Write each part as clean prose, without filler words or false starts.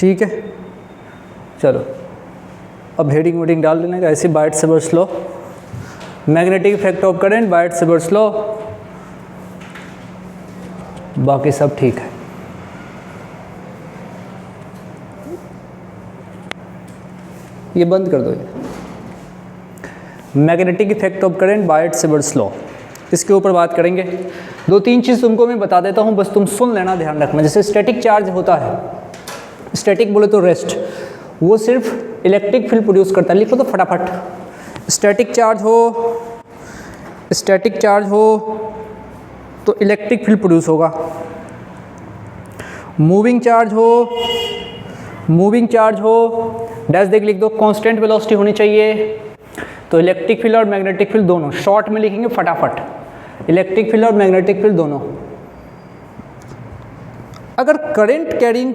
ठीक है, चलो अब हेडिंग वेडिंग डाल देने का ऐसे, Biot Savart law, magnetic effect of current, Biot Savart law, बाकी सब ठीक है। ये बंद कर दो, ये magnetic effect of current, Biot Savart law, इसके ऊपर बात करेंगे। 2-3 चीज़ तुमको मैं बता देता हूँ, बस तुम सुन लेना, ध्यान रखना। जैसे स्टैटिक चार्ज होता है, स्टैटिक बोले तो रेस्ट, वो सिर्फ इलेक्ट्रिक फील्ड प्रोड्यूस करता है। लिखो तो फटाफट, स्टैटिक चार्ज हो तो इलेक्ट्रिक फील्ड प्रोड्यूस होगा। मूविंग चार्ज हो डैश देख लिख दो, कांस्टेंट वेलोसिटी होनी चाहिए, तो इलेक्ट्रिक फील्ड और मैग्नेटिक फील्ड दोनों, शॉर्ट में लिखेंगे फटाफट, इलेक्ट्रिक फील्ड और मैग्नेटिक फील्ड दोनों। अगर करंट कैरिंग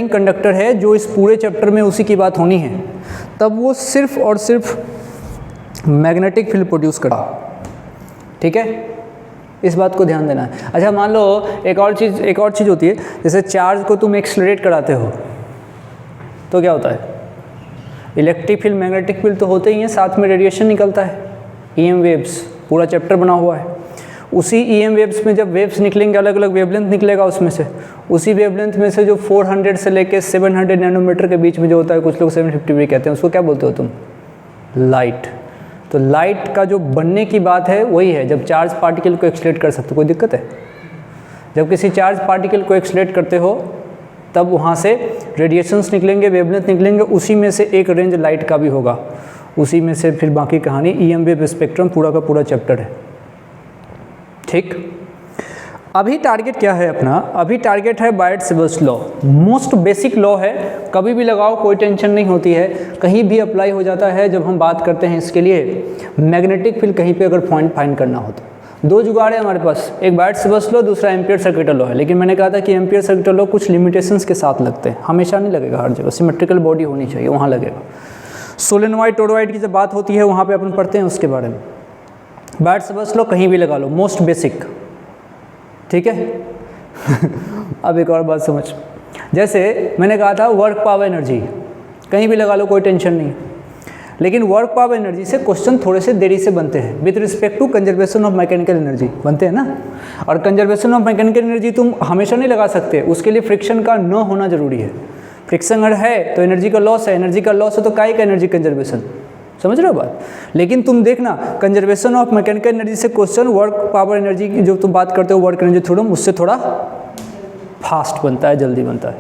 कंडक्टर है, जो इस पूरे चैप्टर में उसी की बात होनी है, तब वो सिर्फ और सिर्फ मैग्नेटिक फील्ड प्रोड्यूस करेगा। ठीक है, इस बात को ध्यान देना है। अच्छा, मान लो एक और चीज़ होती है, जैसे चार्ज को तुम एक्सलरेट कराते हो तो क्या होता है, इलेक्ट्रिक फील्ड मैग्नेटिक फील्ड तो होते ही हैं, साथ में रेडिएशन निकलता है, ईएम वेव्स, पूरा चैप्टर बना हुआ है। उसी ईएम वेव्स में जब वेव्स निकलेंगे, अलग अलग वेवलेंथ निकलेगा उसमें से, उसी वेवलेंथ में से जो 400 से लेके 700 नैनोमीटर के बीच में जो होता है, कुछ लोग 750 भी कहते हैं, उसको क्या बोलते हो तुम, लाइट। तो लाइट का जो बनने की बात है वही है, जब चार्ज पार्टिकल को एक्सलेट कर सकते हो। कोई दिक्कत है? जब किसी चार्ज पार्टिकल को एक्सलेट करते हो तब वहाँ से रेडिएशंस निकलेंगे, वेवलेंथ निकलेंगे, उसी में से एक रेंज लाइट का भी होगा, उसी में से फिर बाकी कहानी, ईएम वेव स्पेक्ट्रम पूरा का पूरा चैप्टर है। ठीक, अभी टारगेट क्या है अपना, अभी टारगेट है बायट-सेवर्स लॉ, मोस्ट बेसिक लॉ है, कभी भी लगाओ कोई टेंशन नहीं होती है, कहीं भी अप्लाई हो जाता है। जब हम बात करते हैं इसके लिए मैग्नेटिक फील्ड कहीं पे अगर पॉइंट फाइंड करना हो तो 2 जुगाड़ है हमारे पास, एक बायट-सेवर्स लॉ, दूसरा एम्पियर सर्किटल लॉ है। लेकिन मैंने कहा था कि एम्पियर सर्किटल लॉ कुछ लिमिटेशंस के साथ लगते हैं, हमेशा नहीं लगेगा हर जगह, सिमेट्रिकल बॉडी होनी चाहिए वहाँ लगेगा। सोलेनॉइड टोरॉइड की जब बात होती है वहाँ पर अपन पढ़ते हैं उसके बारे में। बायट-सेवर्स लॉ कहीं भी लगा लो, मोस्ट बेसिक। ठीक है अब एक और बात समझ, जैसे मैंने कहा था वर्क पावर एनर्जी कहीं भी लगा लो, कोई टेंशन नहीं, लेकिन वर्क पावर एनर्जी से क्वेश्चन थोड़े से देरी से बनते हैं with respect to conservation of mechanical energy, बनते हैं ना। और कंजर्वेशन ऑफ मैकेनिकल एनर्जी तुम हमेशा नहीं लगा सकते, उसके लिए फ्रिक्शन का न होना जरूरी है। फ्रिक्शन अगर है तो एनर्जी का लॉस है, एनर्जी का लॉस है तो काय का एनर्जी कंजर्वेशन, समझ रहे हो बात। लेकिन तुम देखना कंजर्वेशन ऑफ मैकेनिकल एनर्जी से क्वेश्चन वर्क पावर एनर्जी की जो तुम बात करते हो, वर्क एनर्जी थ्योरम, उससे थोड़ा फास्ट बनता है, जल्दी बनता है।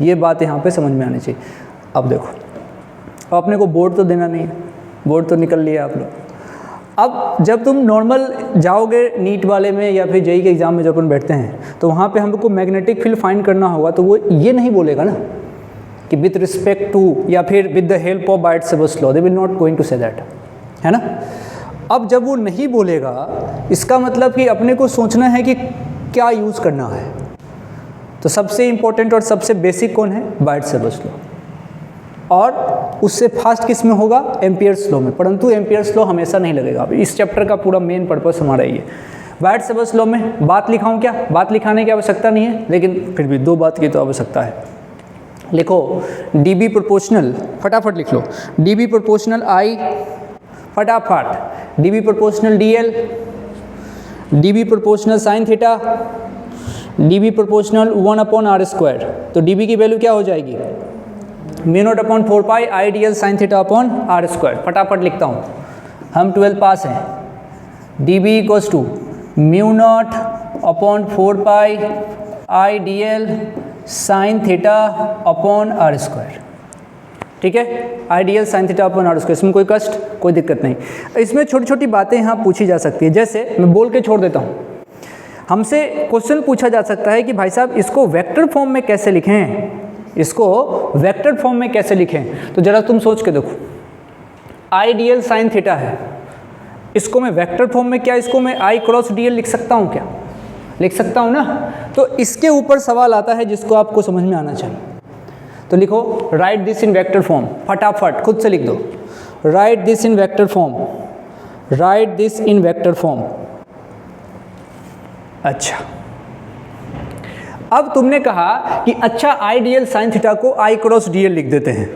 ये बात यहाँ पे समझ में आनी चाहिए। अब देखो, अपने को बोर्ड तो देना नहीं है, बोर्ड तो निकल लिया आप लोग। अब जब तुम नॉर्मल जाओगे नीट वाले में या फिर जेईई के एग्जाम में जब अपन बैठते हैं तो वहाँ पे हमको मैग्नेटिक फील्ड फाइंड करना होगा, तो वो ये नहीं बोलेगा ना कि विद रिस्पेक्ट टू या फिर with the help of Biot Savart law, they will not going to say that, है ना। अब जब वो नहीं बोलेगा, इसका मतलब कि अपने को सोचना है कि क्या यूज़ करना है। तो सबसे इम्पोर्टेंट और सबसे बेसिक कौन है, बायट-सेवर्स लॉ, और उससे फास्ट किस में होगा, एम्पियर्स लॉ में। परंतु एम्पियर्स लॉ हमेशा नहीं लगेगा, इस चैप्टर का पूरा मेन पर्पस हमारा ये। बायट-सेवर्स लॉ में बात लिखाऊँ क्या, बात लिखाने की आवश्यकता नहीं है, लेकिन फिर भी 2 बात की तो आवश्यकता है। लिखो dB प्रोपोर्शनल, फटाफट लिख लो, dB प्रोपोर्शनल I, फटाफट dB proportional DL, dB proportional sine theta, dB proportional 1/r²। तो dB की वैल्यू क्या हो जाएगी, μ0/4 pi IDL sine theta upon r²। फटाफट लिखता हूँ, हम 12 पास हैं। dB equals to μ0/4 pi IDL sine theta upon r²। ठीक है, ideal sign theta upon r²। इसमें कोई कष्ट, कोई दिक्कत नहीं। इसमें छोटी छोटी बातें यहाँ पूछी जा सकती है, जैसे मैं बोल के छोड़ देता हूँ। हमसे क्वेश्चन पूछा जा सकता है कि भाई साहब इसको वेक्टर फॉर्म में कैसे लिखें, इसको वेक्टर फॉर्म में कैसे लिखें। तो ज़रा तुम सोच के देखो, आइडियल साइन थीटा है, इसको मैं वेक्टर फॉर्म में क्या, इसको मैं I क्रॉस DL लिख सकता हूँ क्या, लिख सकता हूँ ना। तो इसके ऊपर सवाल आता है जिसको आपको समझ में आना चाहिए। तो लिखो right this in vector form, फटाफट खुद से लिख दो, right this in vector form, right this in vector form. अच्छा, अब तुमने कहा कि अच्छा आई dl साइन थीटा को आई क्रॉस dl लिख देते हैं।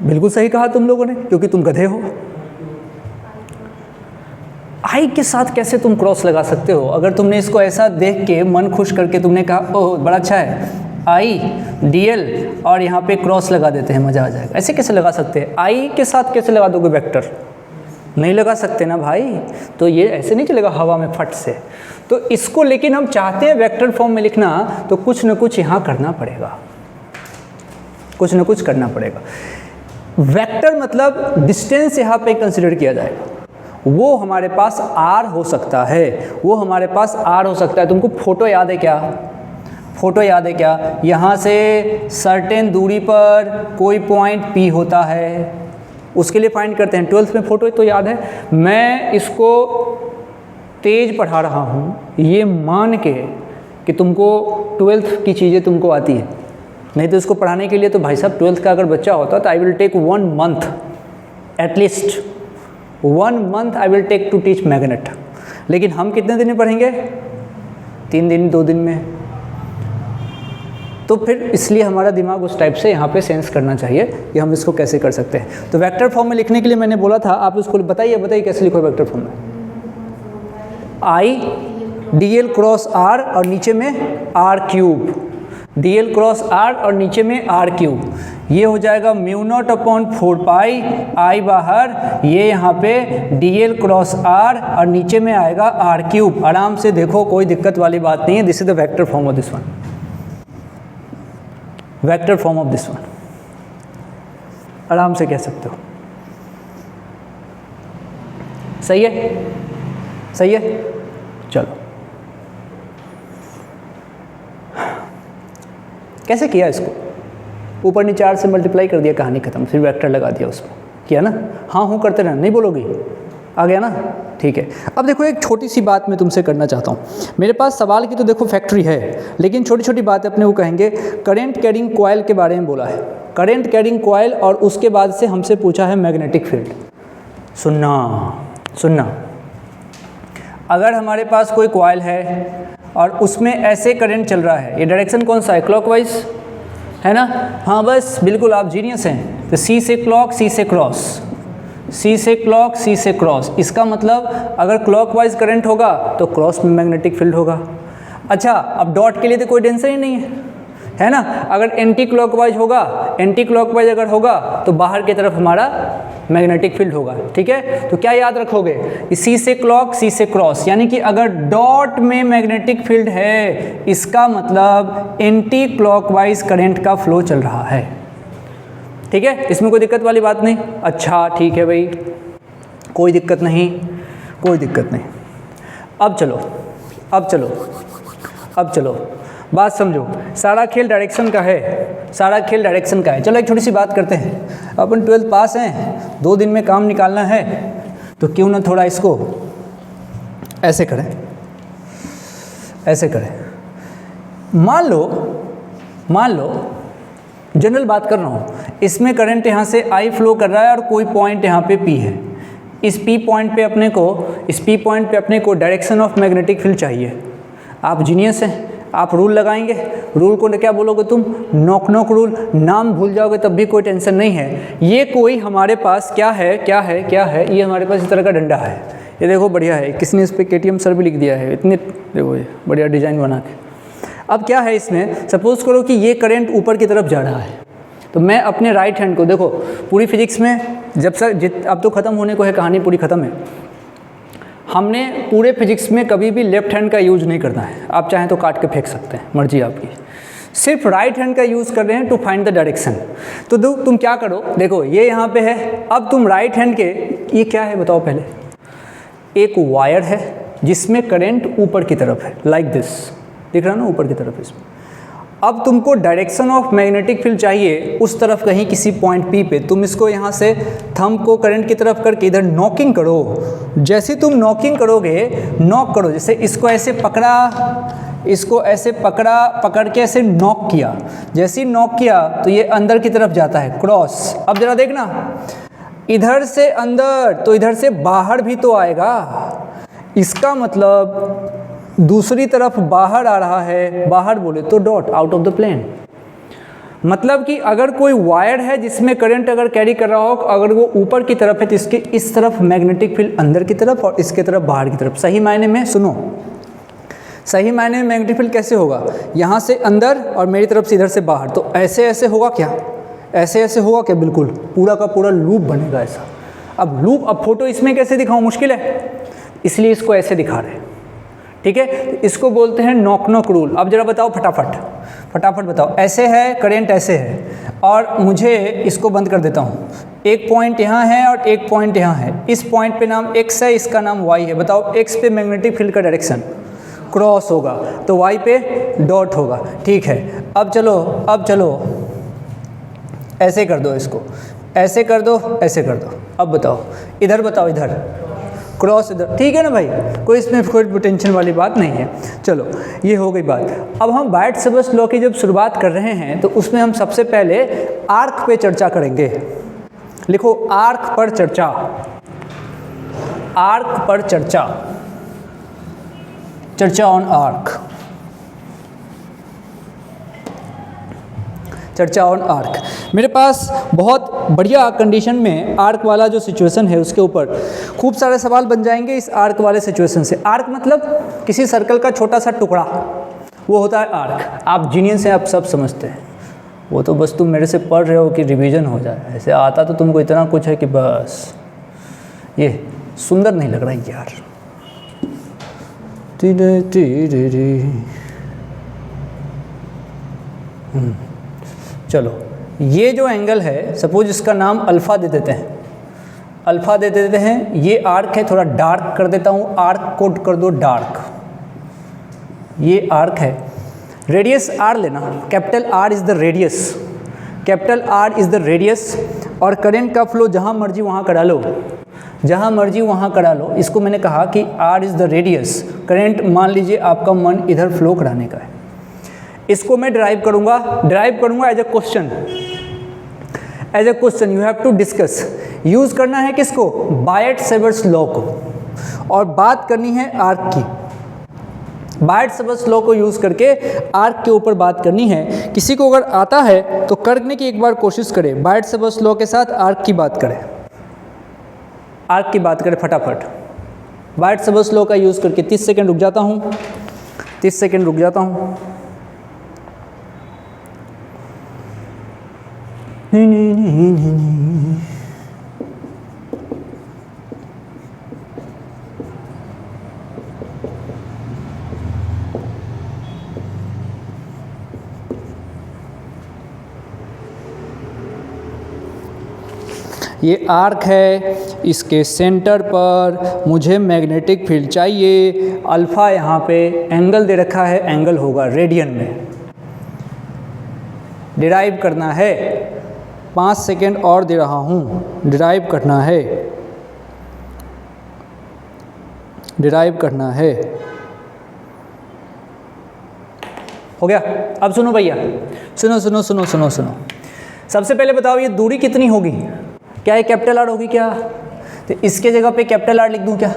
बिल्कुल सही कहा तुम लोगों ने, क्योंकि तुम गधे हो। आई के साथ कैसे तुम क्रॉस लगा सकते हो? अगर तुमने इसको ऐसा देख के मन खुश करके तुमने कहा ओह बड़ा अच्छा है, आई dl और यहाँ पे क्रॉस लगा देते हैं, मज़ा आ जाएगा। ऐसे कैसे लगा सकते हैं? आई के साथ कैसे लगा दोगे वेक्टर? नहीं लगा सकते ना भाई। तो ये ऐसे नहीं चलेगा हवा में फट से। तो इसको लेकिन हम चाहते हैं वेक्टर फॉर्म में लिखना, तो कुछ न कुछ यहाँ करना पड़ेगा, कुछ न कुछ करना पड़ेगा। वेक्टर मतलब डिस्टेंस यहाँ पे कंसिडर किया जाएगा। वो हमारे पास r हो सकता है, वो हमारे पास r हो सकता है। तुमको फोटो याद है क्या? फोटो याद है क्या? यहाँ से सर्टेन दूरी पर कोई पॉइंट P होता है, उसके लिए फाइंड करते हैं। 12th में फोटो तो याद है। मैं इसको तेज पढ़ा रहा हूँ ये मान के कि तुमको 12th की चीज़ें तुमको आती है, नहीं तो इसको पढ़ाने के लिए तो भाई साहब 12th का अगर बच्चा होता तो I will take 1 month, at least 1 month I will take to teach magnet. लेकिन हम कितने दिन में पढ़ेंगे? 3 दिन 2 दिन में। तो फिर इसलिए हमारा दिमाग उस टाइप से यहाँ पे सेंस करना चाहिए कि हम इसको कैसे कर सकते हैं। तो वेक्टर फॉर्म में लिखने के लिए मैंने बोला था, आप उसको बताइए कैसे लिखो वेक्टर फॉर्म में? आई dl क्रॉस r और नीचे में r cube, dl cross r और नीचे में r क्यूब। ये हो जाएगा μ0/4 आई बाहर, ये यहाँ पे dl क्रॉस r और नीचे में आएगा r क्यूब। आराम से देखो, कोई दिक्कत वाली बात नहीं है। This is the vector form of this one, vector form of this one, आराम से कह सकते हो। सही है? सही है? चलो, कैसे किया इसको? ऊपर नीचे 4 से मल्टीप्लाई कर दिया, कहानी खत्म। फिर वेक्टर लगा दिया उसमें, किया ना? हाँ हूँ करते रहना, नहीं बोलोगी? आ गया ना? ठीक है। अब देखो एक छोटी सी बात मैं तुमसे करना चाहता हूँ। मेरे पास सवाल की तो देखो फैक्ट्री है, लेकिन छोटी छोटी बातें अपने वो कहेंगे। करेंट कैरिंग कॉइल के बारे में बोला है, करेंट कैरिंग कॉइल, और उसके बाद से हमसे पूछा है मैग्नेटिक फील्ड। सुनना, अगर हमारे पास कोई कॉइल है और उसमें ऐसे करंट चल रहा है, ये डायरेक्शन कौन सा है? क्लॉकवाइज है ना? हाँ बस बिल्कुल, आप जीनियस हैं। तो सी से क्लॉक, सी से क्रॉस, सी से क्लॉक, सी से क्रॉस। इसका मतलब अगर क्लॉकवाइज करंट होगा तो क्रॉस में मैग्नेटिक फील्ड होगा। अच्छा, अब डॉट के लिए तो कोई टेंशन ही नहीं है ना? अगर एंटी क्लॉकवाइज होगा, एंटी क्लॉकवाइज अगर होगा तो बाहर की तरफ हमारा मैग्नेटिक फील्ड होगा। ठीक है? तो क्या याद रखोगे? सी से क्लॉक, सी से क्रॉस, यानी कि अगर डॉट में मैग्नेटिक फील्ड है, इसका मतलब एंटी क्लॉकवाइज करंट का फ्लो चल रहा है। ठीक है? इसमें कोई दिक्कत वाली बात नहीं। अच्छा ठीक है भाई, कोई दिक्कत नहीं, कोई दिक्कत नहीं। अब चलो बात समझो। सारा खेल डायरेक्शन का है, सारा खेल डायरेक्शन का है। चलो एक छोटी सी बात करते हैं। अपन 12th पास हैं, 2 दिन में काम निकालना है, तो क्यों ना थोड़ा इसको ऐसे करें, ऐसे करें। मान लो जनरल बात कर रहा हूँ, इसमें करंट यहाँ से I फ्लो कर रहा है और कोई पॉइंट यहाँ पे P है। इस P पॉइंट पे अपने को डायरेक्शन ऑफ मैग्नेटिक फील्ड चाहिए। आप जीनियस हैं, आप रूल लगाएंगे। रूल को क्या बोलोगे तुम? Knock rule. नाम भूल जाओगे तब भी कोई टेंशन नहीं है। ये कोई हमारे पास क्या है, ये हमारे पास इस तरह का डंडा है। ये देखो बढ़िया है, किसने इस पर KTM सर भी लिख दिया है, इतने देखो ये बढ़िया डिज़ाइन बना के। अब क्या है इसमें, सपोज करो कि ये करंट ऊपर की तरफ जा रहा है, तो मैं अपने राइट हैंड को, देखो पूरी फिजिक्स में अब तो ख़त्म होने को है, कहानी पूरी ख़त्म है। हमने पूरे फिजिक्स में कभी भी लेफ्ट हैंड का यूज़ नहीं करना है। आप चाहें तो काट के फेंक सकते हैं, मर्जी आपकी। सिर्फ राइट हैंड का यूज़ कर रहे हैं टू फाइंड द डायरेक्शन। तो तुम क्या करो, देखो ये यहाँ पे है। अब तुम राइट हैंड के, ये क्या है बताओ पहले? एक वायर है जिसमें करंट ऊपर की तरफ है, लाइक दिस, दिख रहा ना ऊपर की तरफ इसमें। अब तुमको डायरेक्शन ऑफ मैग्नेटिक फील्ड चाहिए उस तरफ कहीं किसी पॉइंट P पे। तुम इसको यहाँ से थंब को करंट की तरफ करके इधर नॉकिंग करो। जैसे तुम नॉकिंग करोगे, नॉक करो, जैसे इसको ऐसे पकड़ा, इसको ऐसे पकड़ के ऐसे नॉक किया। जैसे ही नॉक किया तो ये अंदर की तरफ जाता है, क्रॉस। अब जरा देखना, इधर से अंदर तो इधर से बाहर भी तो आएगा। इसका मतलब दूसरी तरफ बाहर आ रहा है, बाहर बोले तो dot, out of the plane. मतलब कि अगर कोई वायर है जिसमें करंट अगर कैरी कर रहा हो, अगर वो ऊपर की तरफ है तो इसके इस तरफ मैग्नेटिक फील्ड अंदर की तरफ और इसके तरफ बाहर की तरफ। सही मायने में सुनो, सही मायने में मैग्नेटिक फील्ड कैसे होगा, यहाँ से अंदर और मेरी तरफ से इधर से बाहर। तो ऐसे ऐसे होगा क्या, ऐसे ऐसे होगा क्या, बिल्कुल पूरा का पूरा लूप बनेगा ऐसा। अब लूप, अब फोटो इसमें कैसे दिखाऊं, मुश्किल है, इसलिए इसको ऐसे दिखा रहे हैं। ठीक है, इसको बोलते हैं नॉक नॉक रूल। अब जरा बताओ फटाफट, फटाफट बताओ। ऐसे है करंट, ऐसे है, और मुझे इसको बंद कर देता हूँ। एक पॉइंट यहाँ है और एक पॉइंट यहाँ है। इस पॉइंट पे नाम x है, इसका नाम y है। बताओ x पे मैग्नेटिक फील्ड का डायरेक्शन क्रॉस होगा तो y पे डॉट होगा। ठीक है, अब चलो, अब चलो ऐसे कर दो, इसको ऐसे कर दो, ऐसे कर दो। अब बताओ इधर, बताओ इधर क्रॉस इधर। ठीक है ना भाई, कोई इसमें कोई टेंशन वाली बात नहीं है। चलो ये हो गई बात। अब हम बायट-सैबर्स लॉ की जब शुरुआत कर रहे हैं तो उसमें हम सबसे पहले आर्क पे चर्चा करेंगे। लिखो आर्क पर चर्चा, आर्क पर चर्चा, चर्चा ऑन आर्क, चर्चा ऑन आर्क। मेरे पास बहुत बढ़िया कंडीशन में आर्क वाला जो सिचुएशन है उसके ऊपर खूब सारे सवाल बन जाएंगे इस आर्क वाले सिचुएशन से। आर्क मतलब किसी सर्कल का छोटा सा टुकड़ा, वो होता है आर्क। आप जीनियस हैं, आप सब समझते हैं। वो तो बस तुम मेरे से पढ़ रहे हो कि रिवीजन हो जाए, ऐसे आता तो तुमको इतना कुछ है कि बस। ये सुंदर नहीं लग रहा है यार। चलो, ये जो एंगल है, सपोज इसका नाम अल्फ़ा दे देते हैं, अल्फ़ा दे देते हैं। ये आर्क है, थोड़ा डार्क कर देता हूँ, आर्क कोड कर दो डार्क। ये आर्क है, रेडियस आर लेना, capital R is the radius, capital R is the radius. और करंट का फ्लो जहाँ मर्जी वहाँ करा लो, जहाँ मर्जी वहाँ करा लो। इसको मैंने कहा कि R is the radius, current मान लीजिए आपका मन इधर फ्लो कराने का है। इसको मैं ड्राइव करूँगा as a question, as a question you have to discuss. Use करना है किसको, बायट-सैबर्स लॉ को, और बात करनी है आर्क की। बायट-सैबर्स लॉ को यूज़ करके आर्क के ऊपर बात करनी है। किसी को अगर आता है तो करने की एक बार कोशिश करें, बायट-सैबर्स लॉ के साथ आर्क की बात करें, आर्क की बात करें फटाफट। बायट-सैबर्स लॉ का यूज़ करके 30 सेकेंड रुक जाता हूँ, 30 सेकेंड रुक जाता हूँ। ये आर्क है, इसके सेंटर पर मुझे मैग्नेटिक फील्ड चाहिए। अल्फ़ा यहाँ पे एंगल दे रखा है, एंगल होगा रेडियन में। डिराइव करना है, 5 सेकेंड और दे रहा हूँ, डिराइव करना है, डिराइव करना है। हो गया। अब सुनो भैया, सुनो सुनो सुनो सुनो सुनो। सबसे पहले बताओ ये दूरी कितनी होगी, क्या ये कैपिटल आर होगी क्या? तो इसके जगह पे कैपिटल आर लिख दूँ क्या?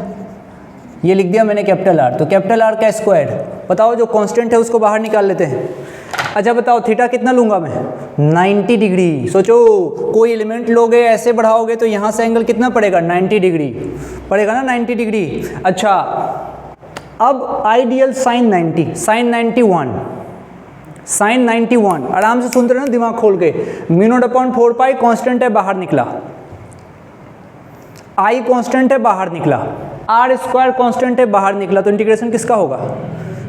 ये लिख दिया मैंने कैपिटल आर, तो कैपिटल आर का स्क्वायर। बताओ जो कांस्टेंट है उसको बाहर निकाल लेते हैं। अच्छा बताओ थीटा कितना लूँगा मैं? 90 डिग्री। सोचो कोई एलिमेंट लोगे ऐसे बढ़ाओगे तो यहाँ से एंगल कितना पड़ेगा? 90 डिग्री पड़ेगा ना, 90 डिग्री। अच्छा अब आइडियल साइन 90, साइन 91, साइन 91 आराम से सुनते रहे ना दिमाग खोल के। μ/4 पाई कांस्टेंट है बाहर निकला, आई कांस्टेंट है बाहर निकला, आर स्क्वायर कांस्टेंट है बाहर निकला, तो इंटीग्रेशन किसका होगा?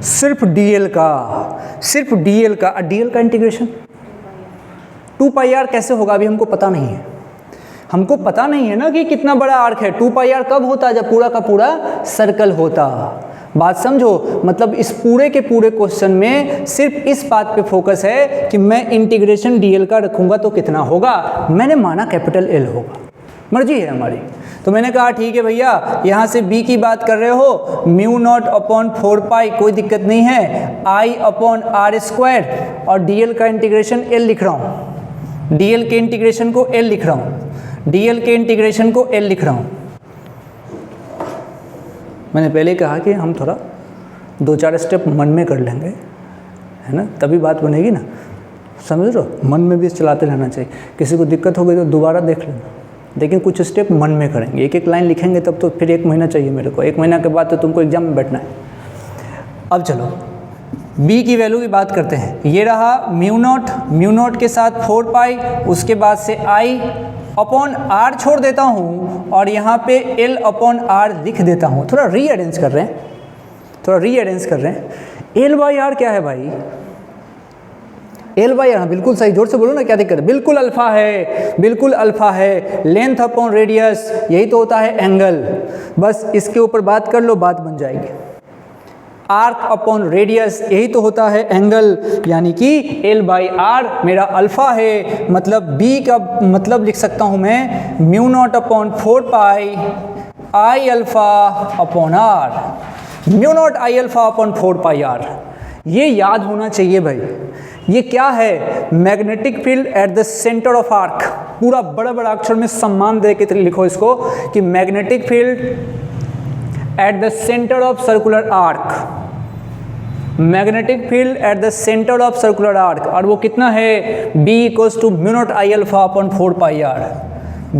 सिर्फ डीएल का, सिर्फ डीएल का। डीएल का इंटीग्रेशन 2πr कैसे होगा अभी हमको पता नहीं है, हमको पता नहीं है ना कि कितना बड़ा आर्क है। 2πr कब होता है? जब पूरा का पूरा सर्कल होता। बात समझो, मतलब इस पूरे के पूरे क्वेश्चन में सिर्फ इस बात पे फोकस है कि मैं इंटीग्रेशन डीएल का रखूंगा तो कितना होगा। मैंने माना कैपिटल एल होगा, मर्जी है हमारी। तो मैंने कहा ठीक है भैया, यहाँ से b की बात कर रहे हो, μ0/4 पाई कोई दिक्कत नहीं है, I/r², और dl का इंटीग्रेशन l लिख रहा हूँ, dl के इंटीग्रेशन को l लिख रहा हूँ, dl के इंटीग्रेशन को l लिख रहा हूँ। मैंने पहले कहा कि हम थोड़ा 2-4 स्टेप मन में कर लेंगे, है ना, तभी बात बनेगी ना, समझ रहे हो। मन में भी चलाते रहना चाहिए, किसी को दिक्कत हो गई तो दोबारा देख लेना, लेकिन कुछ स्टेप मन में करेंगे। एक एक लाइन लिखेंगे तब तो फिर 1 महीना चाहिए मेरे को, 1 महीना के बाद तो तुमको एग्जाम में बैठना है। अब चलो b की वैल्यू की बात करते हैं। ये रहा म्यू नॉट के साथ 4 पाई, उसके बाद से I अपॉन r छोड़ देता हूँ और यहाँ पे L अपॉन r लिख देता हूँ। थोड़ा रीअरेंज कर रहे हैं, L बाई आर क्या है भाई? L बाई आर, बिल्कुल सही, जोर से बोलो ना, क्या दिक्कत है? बिल्कुल अल्फा है। लेंथ अपॉन रेडियस, यही तो होता है एंगल। बस इसके ऊपर बात कर लो, बात बन जाएगी। आर्क अपॉन रेडियस, यही तो होता है एंगल, यानी कि L बाई आर मेरा अल्फा है। मतलब B का मतलब लिख सकता हूँ मैं mu naught upon 4 pi I alpha upon R, mu naught I alpha upon 4 pi R। ये याद होना चाहिए भाई। ये क्या है? Magnetic field at the centre of arc. पूरा बड़ा बड़ा अक्षर में सम्मान दे के लिखो इसको कि magnetic field at the centre of circular arc, magnetic field at the centre of circular arc. और वो कितना है? B equals to mu naught I alpha upon 4 pi R।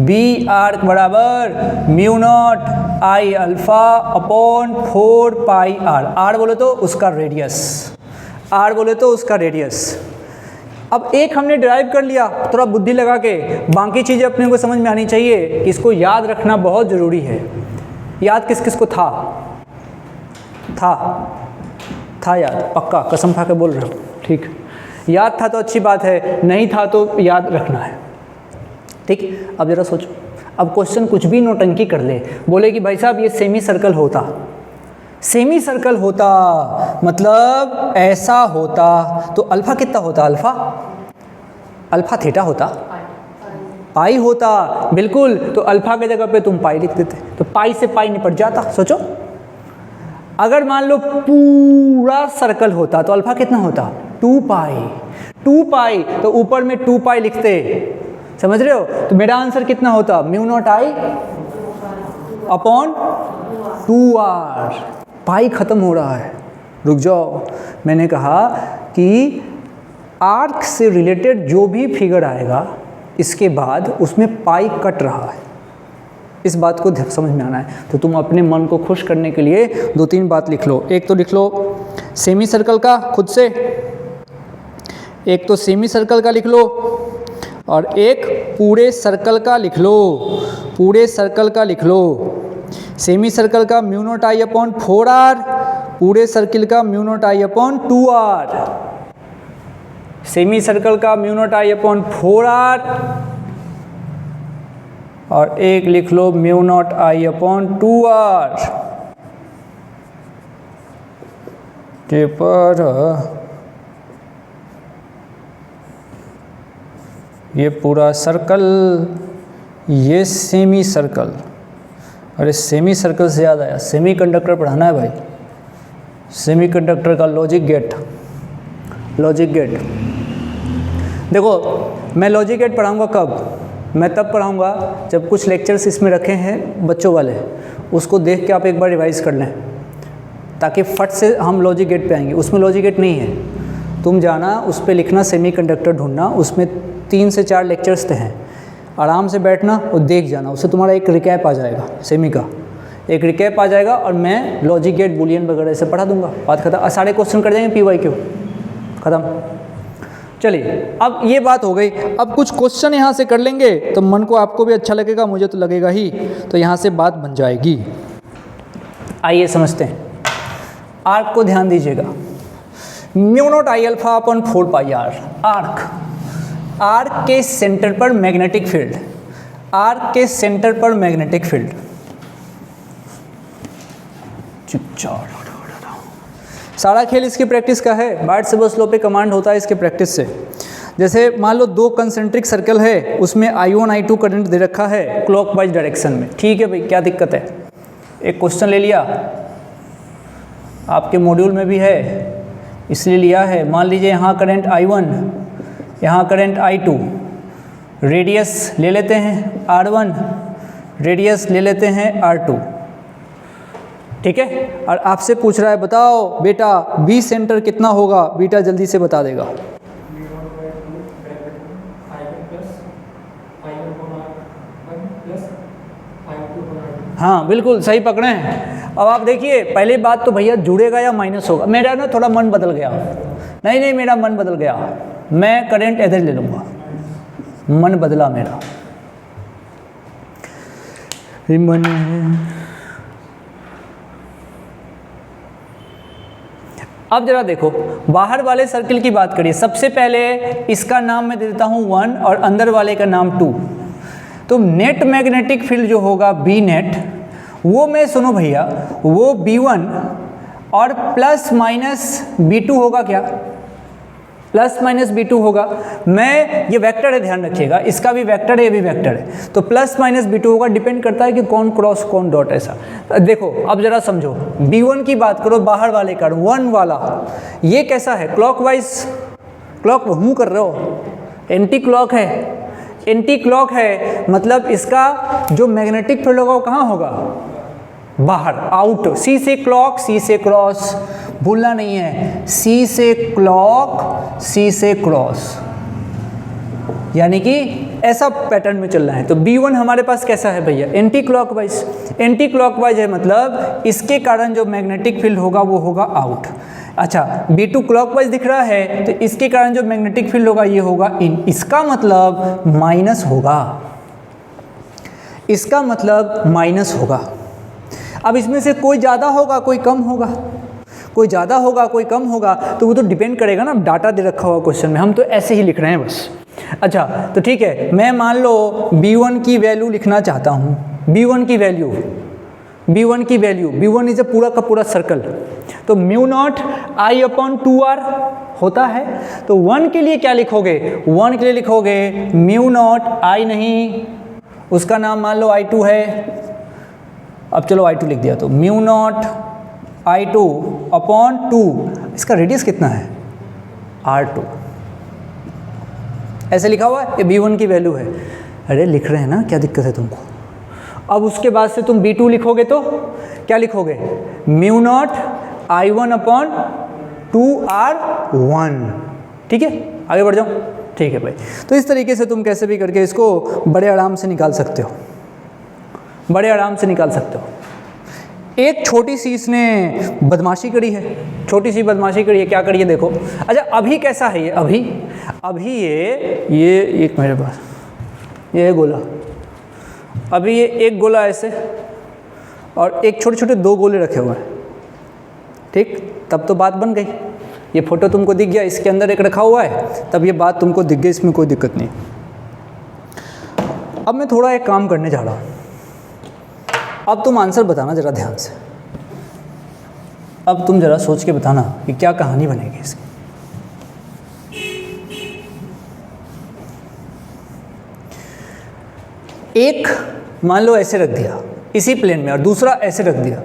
B arc बराबर mu naught I alpha upon 4 pi R। R बोले तो उसका radius, अब एक हमने ड्राइव कर लिया, थोड़ा बुद्धि लगा के, बाकी चीज़ें अपने को समझ में आनी चाहिए। इसको याद रखना बहुत ज़रूरी है। याद किस किस को था याद? पक्का कसम खा के बोल रहे हो? ठीक, याद था तो अच्छी बात है, नहीं था तो याद रखना है, ठीक। अब ज़रा सोचो, अब क्वेश्चन कुछ भी नोटंकी कर ले, बोले कि भाई साहब ये सेमी सर्कल होता मतलब ऐसा होता, तो अल्फ़ा कितना होता? अल्फ़ा थीटा होता, पाई होता, बिल्कुल। तो अल्फ़ा के जगह पे तुम पाई लिख देते, तो पाई से पाई निपट जाता। सोचो, अगर मान लो पूरा सर्कल होता तो अल्फ़ा कितना होता? 2 पाई, तो ऊपर में 2 पाई लिखते, समझ रहे हो? तो मेरा आंसर कितना होता? Mu naught I upon 2R। पाई खत्म हो रहा है, रुक जाओ। मैंने कहा कि आर्क से रिलेटेड जो भी फिगर आएगा इसके बाद उसमें पाई कट रहा है, इस बात को समझ में आना है। तो तुम अपने मन को खुश करने के लिए 2-3 बात लिख लो। एक तो लिख लो सेमी सर्कल का खुद से, एक तो सेमी सर्कल का लिख लो, और एक पूरे सर्कल का लिख लो। सेमी सर्कल का mu naught I upon 4R, पूरे सर्किल का mu naught I upon 2R। Semicircle का mu naught I upon 4R, और एक लिख लो mu naught I upon 2R। Paper ये पूरा सर्कल, ये सेमी सर्कल। अरे सेमी सर्कल से याद आया, सेमी कंडक्टर पढ़ाना है भाई, सेमी कंडक्टर का लॉजिक गेट। देखो मैं लॉजिक गेट पढ़ाऊँगा कब? मैं तब पढ़ाऊँगा जब कुछ लेक्चर्स इसमें रखे हैं बच्चों वाले, उसको देख के आप एक बार रिवाइज़ कर लें, ताकि फट से हम लॉजिक गेट पे आएंगे। उसमें लॉजिक गेट नहीं है, तुम जाना उस पर लिखना सेमी कंडक्टर ढूंढना, उसमें 3 से 4 लेक्चर्स हैं, आराम से बैठना और देख जाना, उससे तुम्हारा एक रिकैप आ जाएगा, सेमी का एक रिकैप आ जाएगा, और मैं लॉजिक गेट बुलियन वगैरह से पढ़ा दूंगा, बात खत्म। सारे क्वेश्चन कर जाएंगे PYQ, ख़त्म। चलिए, अब ये बात हो गई। अब कुछ क्वेश्चन यहाँ से कर लेंगे तो मन को आपको भी अच्छा लगेगा, मुझे तो लगेगा ही, तो यहाँ से बात बन जाएगी। आइए समझते हैं। आर्क को ध्यान दीजिएगा, mu naught I alpha upon 4 pi R। Arc के सेंटर पर मैग्नेटिक फील्ड, सारा खेल इसकी प्रैक्टिस का है। बार्ट से बस लो पे कमांड होता है इसके प्रैक्टिस से। जैसे मान लो 2 कंसेंट्रिक सर्कल है, उसमें I1 I2 करंट दे रखा है क्लॉकवाइज डायरेक्शन में, ठीक है भाई, क्या दिक्कत है? एक क्वेश्चन ले लिया, आपके मॉड्यूल में भी है इसलिए लिया है। मान लीजिए यहाँ करंट I1, यहाँ करंट I2, रेडियस ले लेते हैं R1, रेडियस ले लेते हैं R2। ठीक है। और आपसे पूछ रहा है बताओ बेटा बी सेंटर कितना होगा, बेटा जल्दी से बता देगा। हाँ बिल्कुल सही पकड़े हैं। अब आप देखिए पहली बात तो भैया जुड़ेगा या माइनस होगा। मेरा ना थोड़ा मन बदल गया, नहीं मेरा मन बदल गया, मैं करंट इधर ले लूँगा, मन बदला मेरा। मन अब जरा देखो बाहर वाले सर्किल की बात करिए। सबसे पहले इसका नाम मैं दे देता हूँ 1 और अंदर वाले का नाम 2। तो नेट मैग्नेटिक फील्ड जो होगा बी नेट, वो मैं सुनो भैया वो B1 और प्लस माइनस B2 होगा। क्या प्लस माइनस B2 होगा। मैं ये वेक्टर है, ध्यान रखिएगा, इसका भी वेक्टर है, ये भी वेक्टर है। तो प्लस माइनस B2 होगा, डिपेंड करता है कि कौन क्रॉस कौन डॉट। ऐसा देखो अब जरा समझो, B1 की बात करो, बाहर वाले का 1 वाला, ये कैसा है, क्लॉकवाइज, क्लॉक मूव कर रहे हो, एंटी क्लॉक है, एंटी क्लॉक है, मतलब इसका जो मैग्नेटिक फील्ड होगा वो कहाँ होगा, बाहर, आउट। सी से क्लॉक, सी से क्रॉस, भूलना नहीं है, सी से क्लॉक, सी से क्रॉस, यानी कि ऐसा पैटर्न में चल रहा है। तो B1 हमारे पास कैसा है भैया, एंटी क्लॉकवाइज। एंटी क्लॉकवाइज है मतलब इसके कारण जो मैग्नेटिक फील्ड होगा वो होगा आउट। अच्छा B2 क्लॉकवाइज दिख रहा है तो इसके कारण जो मैग्नेटिक फील्ड होगा ये होगा इन। इसका मतलब माइनस होगा, इसका मतलब माइनस होगा। अब इसमें से कोई ज़्यादा होगा कोई कम होगा, कोई ज़्यादा होगा कोई कम होगा, तो वो तो डिपेंड करेगा ना, डाटा दे रखा हुआ क्वेश्चन में, हम तो ऐसे ही लिख रहे हैं बस। अच्छा तो ठीक है, मैं मान लो B1 की वैल्यू लिखना चाहता हूँ, B1 की वैल्यू, B1 की वैल्यू, B1 इज ए पूरा का पूरा सर्कल, तो म्यू नॉट I/2R होता है। तो 1 के लिए क्या लिखोगे, 1 के लिए लिखोगे म्यू नॉट I नहीं, उसका नाम मान लो I2 है, अब चलो I2 लिख दिया, तो म्यू नॉट I2/2, इसका रेडियस कितना है R2, ऐसे लिखा हुआ है, ये B1 की वैल्यू है। अरे लिख रहे हैं ना, क्या दिक्कत है तुमको। अब उसके बाद से तुम B2 लिखोगे तो क्या लिखोगे, म्यू नॉट I1/2R1, ठीक है, आगे बढ़ जाओ, ठीक है भाई। तो इस तरीके से तुम कैसे भी करके इसको बड़े आराम से निकाल सकते हो, बड़े आराम से निकाल सकते हो। एक छोटी सी इसने बदमाशी करी है, छोटी सी बदमाशी करी है, क्या करी है देखो। अच्छा अभी कैसा है ये, अभी ये एक मेरे पास ये गोला, अभी ये एक गोला ऐसे और एक छोटे छोटे 2 गोले रखे हुए हैं, ठीक, तब तो बात बन गई। ये फोटो तुमको दिख गया, इसके अंदर एक रखा हुआ है, तब ये बात तुमको दिख गई, इसमें कोई दिक्कत नहीं। अब मैं थोड़ा एक काम करने जा रहा हूँ, अब तुम आंसर बताना ज़रा ध्यान से, अब तुम ज़रा सोच के बताना कि क्या कहानी बनेगी इसकी। एक मान लो ऐसे रख दिया इसी प्लेन में और दूसरा ऐसे रख दिया,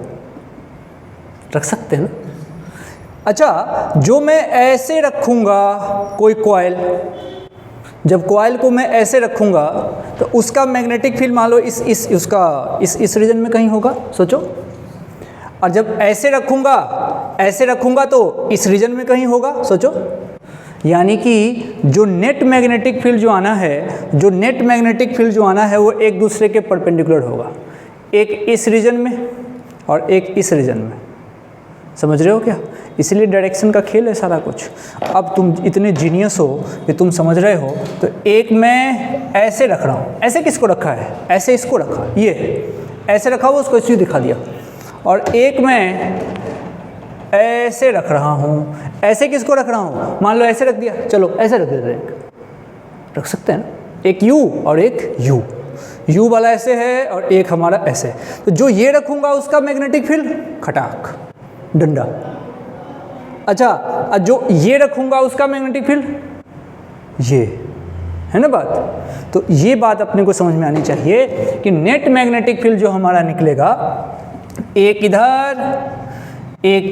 रख सकते हैं ना। अच्छा जो मैं ऐसे रखूँगा कोई कॉइल, जब कॉइल को मैं ऐसे रखूँगा तो उसका मैग्नेटिक फील्ड मान लो इस रीजन में कहीं होगा, सोचो। और जब ऐसे रखूँगा तो इस रीजन में कहीं होगा, सोचो। यानी कि जो नेट मैग्नेटिक फील्ड जो आना है, वो एक दूसरे के परपेंडिकुलर होगा, एक इस रीजन में और एक इस रीजन में, समझ रहे हो क्या। इसलिए डायरेक्शन का खेल है सारा कुछ। अब तुम इतने जीनियस हो कि तुम समझ रहे हो, तो एक मैं ऐसे रख रहा हूँ, ऐसे किसको रखा है, ऐसे इसको रखा, ये ऐसे रखा हुआ, उसको ऐसे दिखा दिया, और एक मैं ऐसे रख रहा हूँ, ऐसे किसको रख रहा हूँ, मान लो ऐसे रख दिया, चलो ऐसे रख देते हैं, रख सकते हैं ना, एक U और एक U वाला ऐसे है और एक हमारा ऐसे। तो जो ये रखूँगा उसका मैग्नेटिक फील्ड खटाक डंडा। अच्छा जो ये रखूँगा उसका मैग्नेटिक फील्ड ये है ना बात। तो ये बात अपने को समझ में आनी चाहिए कि नेट मैग्नेटिक फील्ड जो हमारा निकलेगा, एक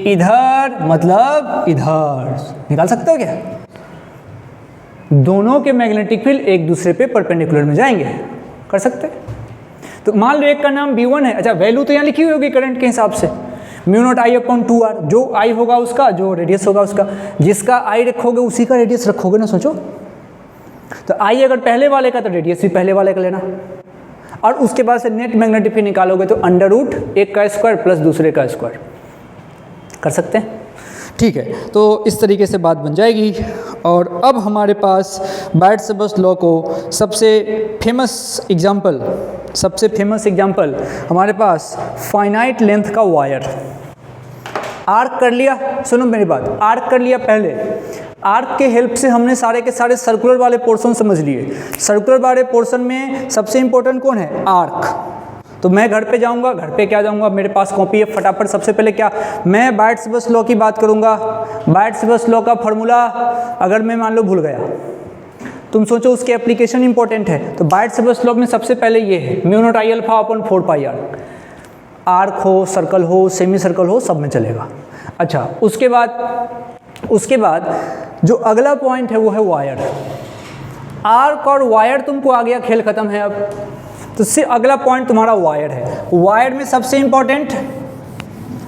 इधर मतलब इधर, निकाल सकते हो क्या। दोनों के मैग्नेटिक फील्ड एक दूसरे पे परपेंडिकुलर में जाएंगे, कर सकते हैं। तो मान लो एक का नाम B1 है, अच्छा वैल्यू तो यहाँ लिखी हुई होगी करंट के हिसाब से, mu not I upon 2r, जो आई होगा उसका, जो रेडियस होगा उसका, जिसका आई रखोगे उसी का रेडियस रखोगे ना, सोचो। तो आई अगर पहले वाले का तो रेडियस भी पहले वाले का लेना, और उसके बाद से नेट मैग्नेटिक फील्ड निकालोगे तो अंडर रूट एक का स्क्वायर प्लस दूसरे का स्क्वायर कर सकते हैं। ठीक है, तो इस तरीके से बात बन जाएगी। और अब हमारे पास बायट-सैबर्स लॉ को सबसे फेमस एग्जांपल हमारे पास फाइनाइट लेंथ का वायर। आर्क कर लिया, सुनो मेरी बात, आर्क कर लिया पहले, आर्क के हेल्प से हमने सारे के सारे सर्कुलर वाले पोर्शन समझ लिए। सर्कुलर वाले पोर्शन में सबसे इंपॉर्टेंट कौन है? आर्क। तो मैं घर पे जाऊंगा, घर पे क्या जाऊंगा, मेरे पास कॉपी है, फटाफट सबसे पहले क्या, मैं बायट-सैबर्स लॉ की बात करूंगा। बायट-सैबर्स लॉ का फॉर्मूला अगर मैं मान लो भूल गया, तुम सोचो उसके एप्लीकेशन इंपॉर्टेंट है, तो बायट-सैबर्स लॉ में सबसे पहले ये है mu not I alpha upon 4πr। Arc हो, सर्कल हो, सेमी सर्कल हो, सब में चलेगा। अच्छा, उसके बाद जो अगला पॉइंट है वो है वायर। आर्क और वायर तुमको आ गया, खेल खत्म है अब। तो इससे अगला पॉइंट तुम्हारा वायर है। वायर में सबसे इंपॉर्टेंट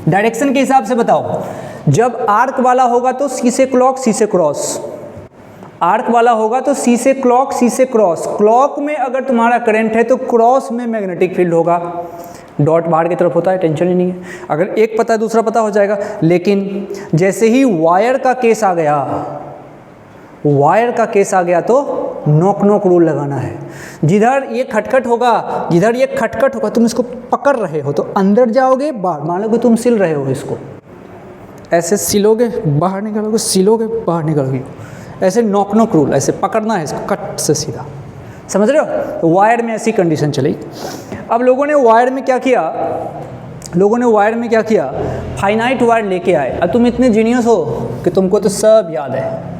डायरेक्शन के हिसाब से बताओ, जब आर्क वाला होगा तो सी से क्लॉक, सी से क्रॉस, आर्क वाला होगा तो सी से क्लॉक, सी से क्रॉस। क्लॉक में अगर तुम्हारा करंट है तो क्रॉस में मैग्नेटिक फील्ड होगा, डॉट बाहर की तरफ होता है, टेंशन ही नहीं है। अगर एक पता है दूसरा पता हो जाएगा। लेकिन जैसे ही वायर का केस आ गया तो नॉक नॉक रूल लगाना है। जिधर ये खटखट होगा, तुम इसको पकड़ रहे हो तो अंदर जाओगे, बाहर, मान लो कि तुम सिल रहे हो, इसको ऐसे सिलोगे, बाहर निकालोगे, सिलोगे, बाहर निकालोगे, ऐसे नॉक नॉक रूल, ऐसे पकड़ना है इसको कट से सीधा, समझ रहे हो? तो वायर में ऐसी कंडीशन चलेगी। अब लोगों ने वायर में क्या किया, फाइनाइट वायर लेके आए। अब तुम इतने जीनियस हो कि तुमको तो सब याद है,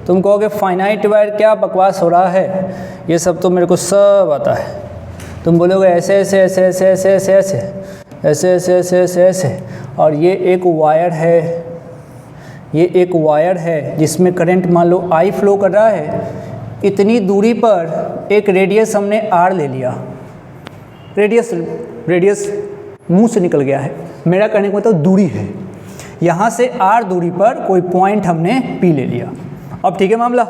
तुम कहोगे फाइनाइट वायर क्या बकवास हो रहा है, ये सब तो मेरे को सब आता है। तुम बोलोगे ऐसे ऐसे ऐसे ऐसे ऐसे ऐसे ऐसे ऐसे ऐसे ऐसे ऐसे ऐसे, और ये एक वायर है जिसमें करंट मान लो आई फ्लो कर रहा है। इतनी दूरी पर एक रेडियस हमने आर ले लिया, रेडियस मुंह से निकल गया है, मेरा कहने का मतलब दूरी है। यहाँ से आर दूरी पर कोई पॉइंट हमने पी ले लिया। अब ठीक है मामला,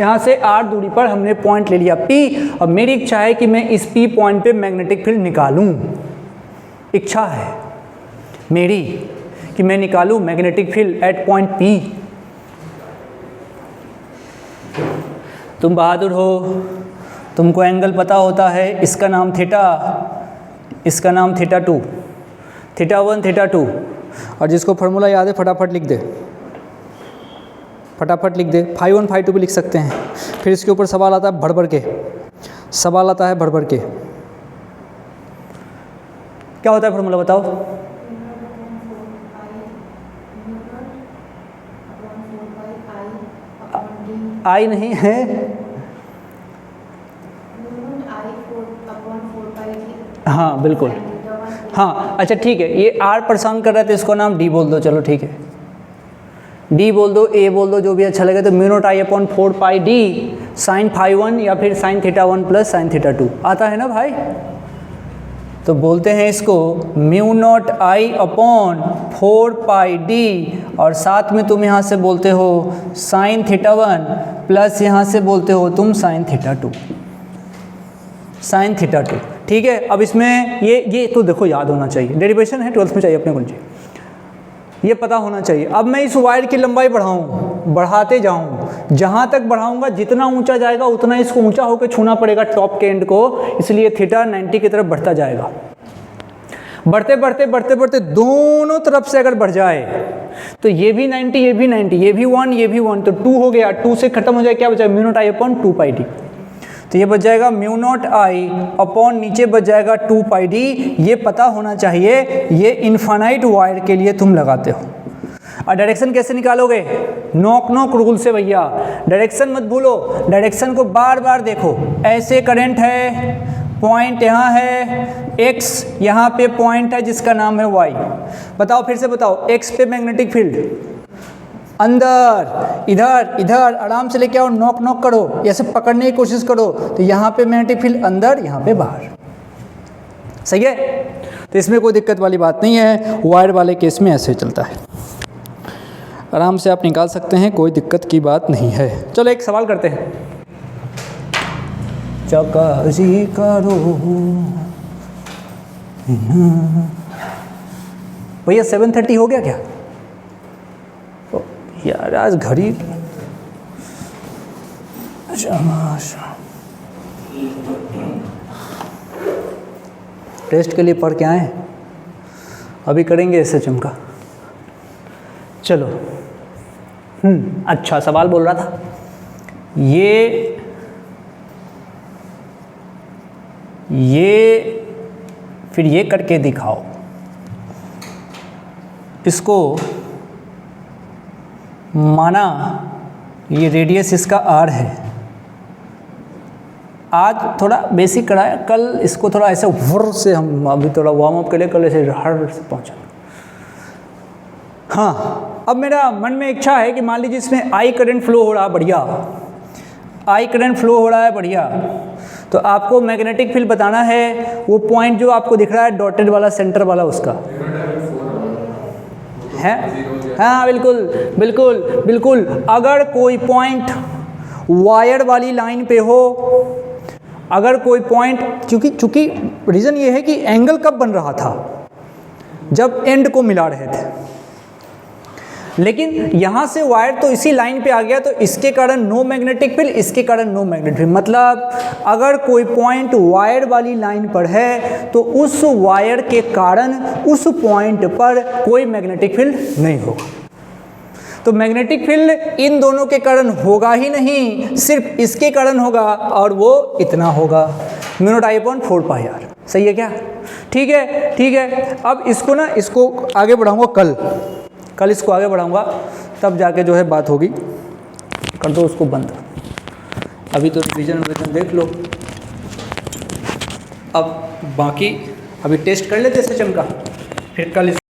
यहाँ से आर दूरी पर हमने पॉइंट ले लिया पी। अब मेरी इच्छा है कि मैं इस पी पॉइंट पे मैग्नेटिक फील्ड निकालूं। इच्छा है मेरी कि मैं निकालूं magnetic field eight point P. तुम बहादुर हो, तुमको एंगल पता होता है, इसका नाम थीटा, इसका नाम थीटा 2, थीटा 1, थीटा 2। और जिसको फार्मूला याद है फटाफट लिख दे, फाई 1 फाई 2 भी लिख सकते हैं। फिर इसके ऊपर सवाल आता है भर के, क्या होता है फार्मूला बताओ? आई नहीं है, हाँ बिल्कुल, हाँ अच्छा ठीक है। ये आर परेशान कर रहे थे, इसको नाम डी बोल दो, चलो ठीक है, डी बोल दो, ए बोल दो, जो भी अच्छा लगे। तो mu not I upon 4π D sine phi 1 या फिर sine theta 1 plus sine theta 2 आता है ना भाई। तो बोलते हैं इसको mu not I upon 4π D, और साथ में तुम यहाँ से बोलते हो साइन थीटा 1 प्लस यहाँ से बोलते हो तुम साइन थीटा 2, ठीक है। अब इसमें ये तो देखो याद होना चाहिए, डेरिवेशन है 12th में चाहिए अपने को, ये पता होना चाहिए। अब मैं इस वायर की लंबाई बढ़ाते जाऊँ, जहाँ तक बढ़ाऊँगा जितना ऊंचा जाएगा उतना इसको ऊंचा होकर छूना पड़ेगा टॉप के एंड को, इसलिए थीटा 90 की तरफ बढ़ता जाएगा। बढ़ते दोनों तरफ से अगर बढ़ जाए तो ये भी 90, ये भी 90, ये भी 1, ये भी 1, तो 2 हो गया। 2 से खत्म हो जाए, क्या बचा? Mu not I upon 2π D. तो ये बच जाएगा म्यू नॉट आई अपॉन नीचे बच जाएगा 2π डी। ये पता होना चाहिए, ये इनफाइनाइट वायर के लिए तुम लगाते हो। और डायरेक्शन कैसे निकालोगे? नॉक रूल से भैया। डायरेक्शन मत भूलो, डायरेक्शन को बार बार देखो। ऐसे करंट है, पॉइंट यहाँ है, एक्स यहाँ पे पॉइंट है जिसका नाम है वाई। बताओ, फिर से बताओ, एक्स पे मैग्नेटिक फील्ड अंदर, इधर आराम से लेके आओ, नॉक करो, ऐसे पकड़ने की कोशिश करो। तो यहाँ पे मैग्नेटिक फील्ड अंदर, यहाँ पे बाहर, सही है। तो इसमें कोई दिक्कत वाली बात नहीं है, वायर वाले केस में ऐसे चलता है, आराम से आप निकाल सकते हैं, कोई दिक्कत की बात नहीं है। चलो एक सवाल करते हैं। चकाजी करो भैया 7:30 हो गया क्या? यार आज घड़ी टेस्ट के लिए पढ़ के आए, अभी करेंगे SHM का। चलो अच्छा सवाल बोल रहा था, ये फिर ये करके दिखाओ, इसको माना ये रेडियस इसका R है, आज थोड़ा बेसिक कराया, कल इसको थोड़ा ऐसे वुर से हम अभी थोड़ा वार्म अप के लिए कल ऐसे हर से पहुँचा। हाँ, अब मेरा मन में इच्छा है कि मान लीजिए इसमें I करंट फ्लो हो रहा है बढ़िया, I करंट फ्लो हो रहा है बढ़िया, तो आपको मैग्नेटिक फील्ड बताना है, वो पॉइंट जो आपको दिख रहा है डॉटेड वाला सेंटर वाला उसका है। हाँ बिल्कुल बिल्कुल बिल्कुल, अगर कोई पॉइंट वायर वाली लाइन पे हो, अगर कोई पॉइंट, चूंकि रीज़न ये है कि एंगल कब बन रहा था, जब एंड को मिला रहे थे, लेकिन यहाँ से वायर तो इसी लाइन पे आ गया, तो इसके कारण नो मैग्नेटिक फील्ड, इसके कारण नो मैग्नेटिक फील्ड। मतलब अगर कोई पॉइंट वायर वाली लाइन पर है तो उस वायर के कारण उस पॉइंट पर कोई मैग्नेटिक फील्ड नहीं होगा। तो मैग्नेटिक फील्ड इन दोनों के कारण होगा ही नहीं, सिर्फ इसके कारण होगा, और वो इतना होगा μ/4πr। सही है क्या? ठीक है ठीक है। अब इसको ना, इसको आगे बढ़ाऊंगा कल इसको आगे बढ़ाऊंगा, तब जाके जो है बात होगी। कर दो उसको बंद, अभी तो रिवीजन देख लो। अब बाकी अभी टेस्ट कर लेते SHM का, फिर कल